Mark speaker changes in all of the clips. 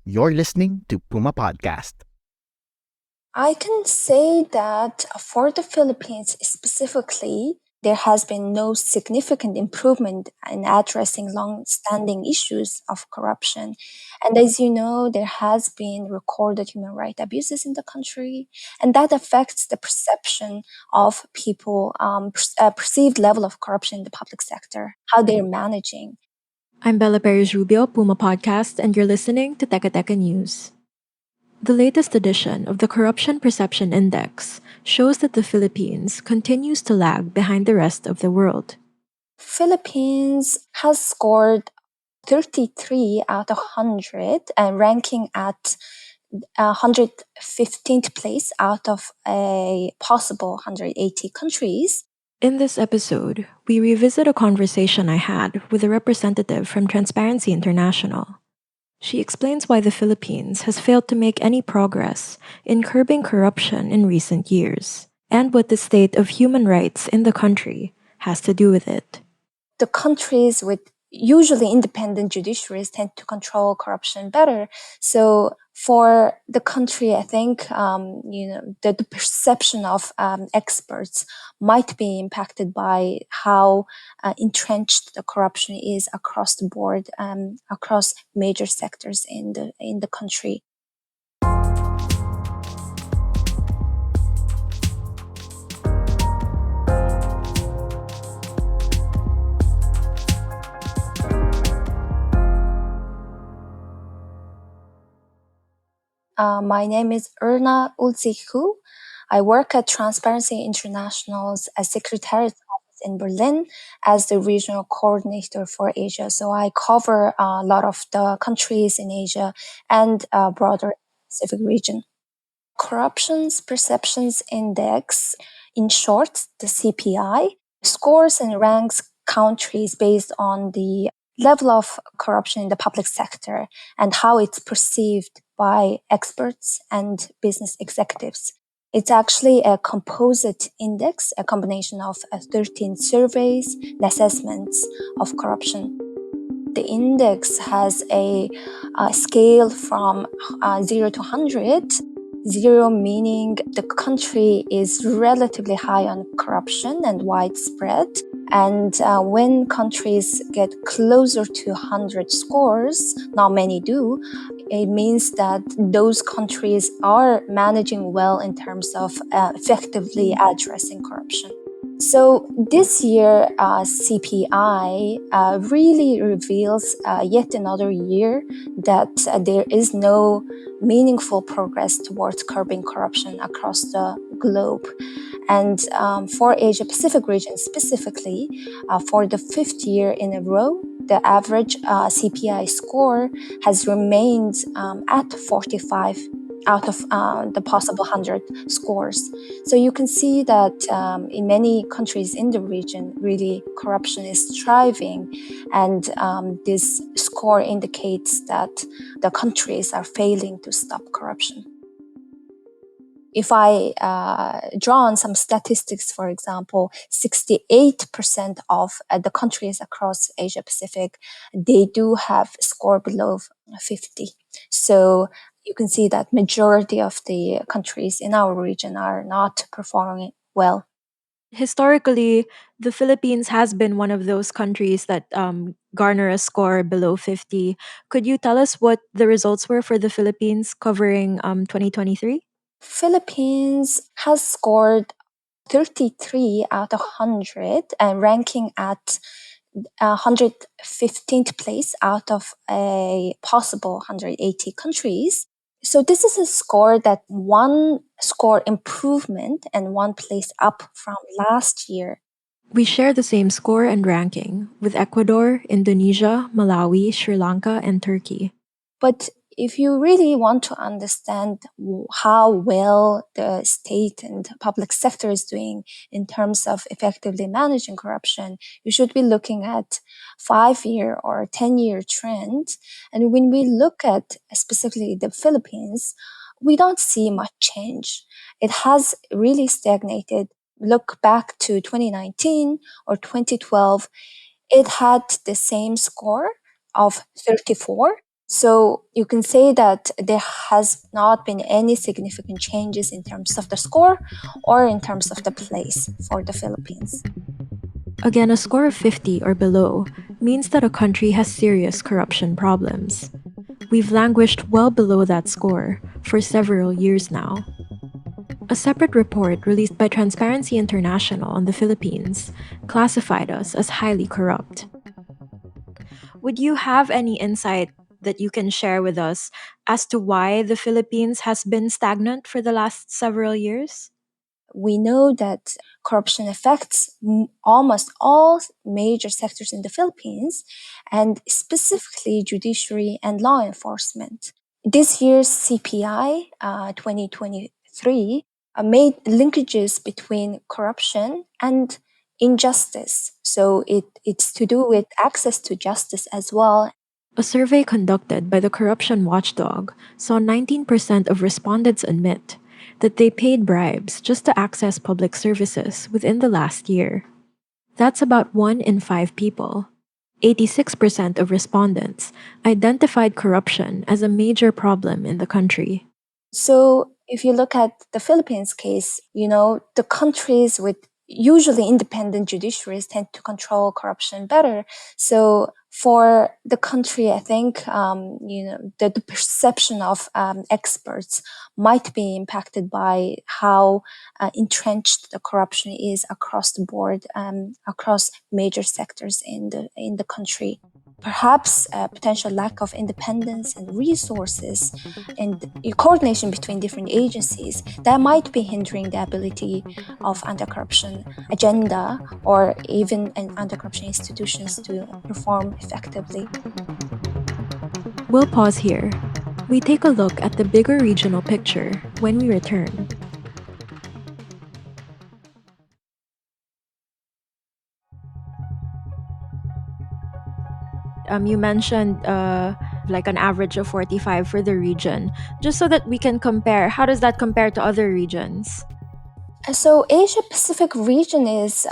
Speaker 1: You're listening to Puma Podcast.
Speaker 2: I can say that for the Philippines specifically, there has been no significant improvement in addressing long-standing issues of corruption. And as you know, there has been recorded human rights abuses in the country, and that affects the perception of people, perceived level of corruption in the public sector, how they're managing.
Speaker 3: I'm Bella Perez Rubio, Puma Podcast, and you're listening to Teka Teka News. The latest edition of the Corruption Perception Index shows that the Philippines continues to lag behind the rest of the world.
Speaker 2: Philippines has scored 33 out of 100 and ranking at 115th place out of a possible 180 countries.
Speaker 3: In this episode, we revisit a conversation I had with a representative from Transparency International. She explains why the Philippines has failed to make any progress in curbing corruption in recent years, and what the state of human rights in the country has to do with it.
Speaker 2: The countries with usually independent judiciaries tend to control corruption better. So for the country, I think the perception of experts might be impacted by how entrenched the corruption is across the board, across major sectors in the country. My name is Erna Ulziku. I work at Transparency International's Secretariat office in Berlin as the regional coordinator for Asia. So I cover a lot of the countries in Asia and broader Pacific region. Corruption's Perceptions Index, in short, the CPI, scores and ranks countries based on the level of corruption in the public sector and how it's perceived by experts and business executives. It's actually a composite index, a combination of 13 surveys and assessments of corruption. The index has a scale from 0 to 100. 0 meaning the country is relatively high on corruption and widespread. And when countries get closer to 100 scores, not many do, it means that those countries are managing well in terms of effectively addressing corruption. So this year, CPI really reveals yet another year that there is no meaningful progress towards curbing corruption across the globe. And for Asia Pacific region specifically, for the 5th year in a row, the average CPI score has remained at 45 out of the possible 100 scores. So you can see that in many countries in the region, really corruption is thriving, and this score indicates that the countries are failing to stop corruption. If I draw on some statistics, for example, 68% of the countries across Asia Pacific, they do have score below 50. So you can see that majority of the countries in our region are not performing well.
Speaker 3: Historically, the Philippines has been one of those countries that garner a score below 50. Could you tell us what the results were for the Philippines covering 2023?
Speaker 2: Philippines has scored 33 out of 100 and ranking at 115th place out of a possible 180 countries. So this is a score that one score improvement and one place up from last year.
Speaker 3: We share the same score and ranking with Ecuador, Indonesia, Malawi, Sri Lanka, and Turkey.
Speaker 2: But if you really want to understand how well the state and public sector is doing in terms of effectively managing corruption, you should be looking at 5-year or 10-year trend. And when we look at specifically the Philippines, we don't see much change. It has really stagnated. Look back to 2019 or 2012, it had the same score of 34. So you can say that there has not been any significant changes in terms of the score or in terms of the place for the Philippines.
Speaker 3: Again, a score of 50 or below means that a country has serious corruption problems. We've languished well below that score for several years now. A separate report released by Transparency International on the Philippines classified us as highly corrupt. Would you have any insight that you can share with us as to why the Philippines has been stagnant for the last several years?
Speaker 2: We know that corruption affects almost all major sectors in the Philippines, and specifically judiciary and law enforcement. This year's CPI 2023 made linkages between corruption and injustice. So it's to do with access to justice as well.
Speaker 3: A survey conducted by the corruption watchdog saw 19% of respondents admit that they paid bribes just to access public services within the last year. That's about 1 in 5 people. 86% of respondents identified corruption as a major problem in the country.
Speaker 2: So if you look at the Philippines case, the countries with usually independent judiciaries tend to control corruption better. So for the country, I think, the perception of experts might be impacted by how entrenched the corruption is across the board, across major sectors in the country. Perhaps a potential lack of independence and resources and coordination between different agencies that might be hindering the ability of anti-corruption agenda or even anti-corruption institutions to perform effectively.
Speaker 3: We'll pause here. We take a look at the bigger regional picture when we return. You mentioned like an average of 45 for the region. Just so that we can compare, how does that compare to other regions?
Speaker 2: So Asia Pacific region is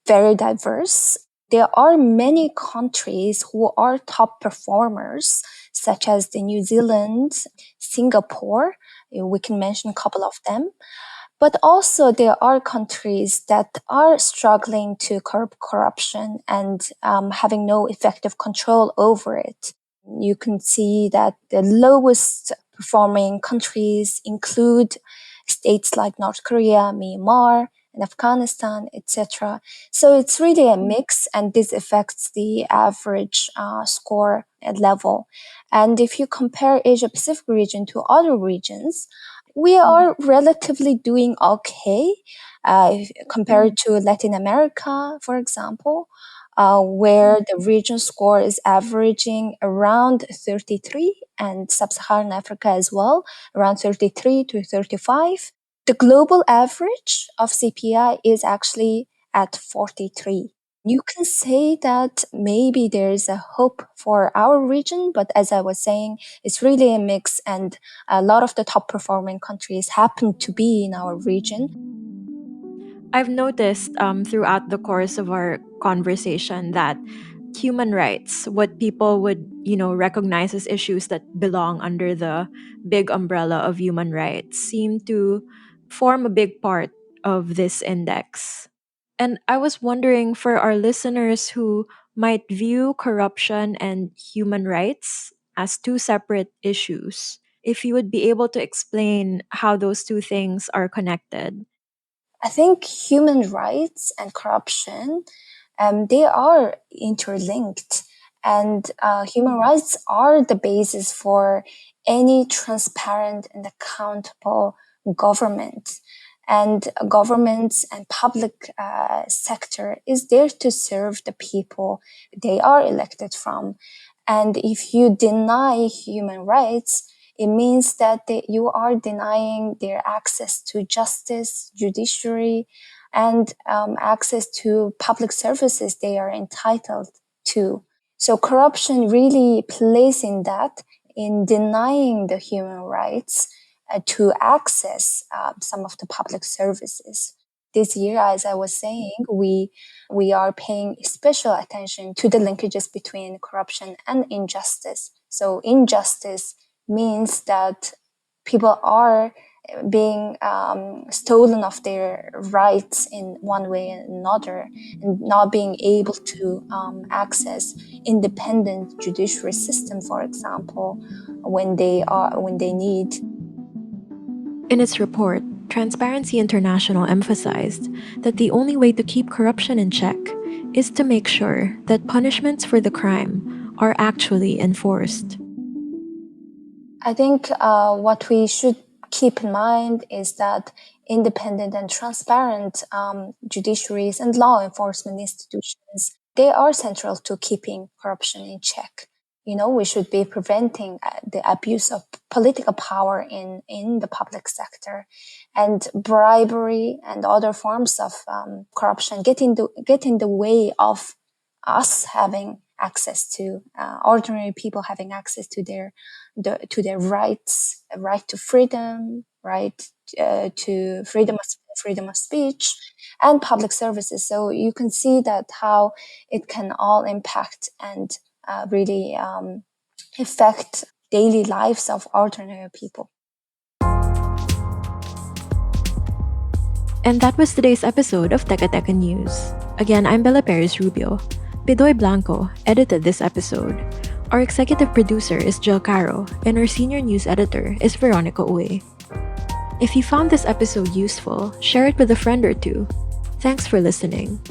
Speaker 2: very diverse. There are many countries who are top performers, such as the New Zealand, Singapore. We can mention a couple of them. But also there are countries that are struggling to curb corruption and having no effective control over it. You can see that the lowest performing countries include states like North Korea, Myanmar, and Afghanistan, etc. So it's really a mix, and this affects the average score level. And if you compare Asia Pacific region to other regions, we are relatively doing okay compared to Latin America, for example, where the region score is averaging around 33, and Sub-Saharan Africa as well, around 33 to 35. The global average of CPI is actually at 43. You can say that maybe there is a hope for our region, but as I was saying, it's really a mix, and a lot of the top performing countries happen to be in our region.
Speaker 3: I've noticed throughout the course of our conversation that human rights, what people would, recognize as issues that belong under the big umbrella of human rights, seem to form a big part of this index. And I was wondering, for our listeners who might view corruption and human rights as two separate issues, if you would be able to explain how those two things are connected.
Speaker 2: I think human rights and corruption, they are interlinked, and human rights are the basis for any transparent and accountable government. And governments and public sector is there to serve the people they are elected from. And if you deny human rights, it means that you are denying their access to justice, judiciary, and access to public services they are entitled to. So corruption really plays in that, in denying the human rights to access some of the public services. this year, as I was saying, we are paying special attention to the linkages between corruption and injustice. So injustice means that people are being stolen of their rights in one way and another, and not being able to access independent judiciary system, for example, when they need.
Speaker 3: In its report, Transparency International emphasized that the only way to keep corruption in check is to make sure that punishments for the crime are actually enforced.
Speaker 2: I think what we should keep in mind is that independent and transparent judiciaries and law enforcement institutions, they are central to keeping corruption in check. We should be preventing the abuse of political power in the public sector, and bribery and other forms of corruption get in the way of us having access to ordinary people having access to their rights, right to freedom, right to freedom of speech and public services. So you can see that how it can all impact and really affect daily lives of ordinary people.
Speaker 3: And that was today's episode of Teka Teka News. Again, I'm Bella Perez Rubio. Pidoy Blanco edited this episode. Our executive producer is Jill Caro, and our senior news editor is Veronica Uwe. If you found this episode useful, share it with a friend or two. Thanks for listening.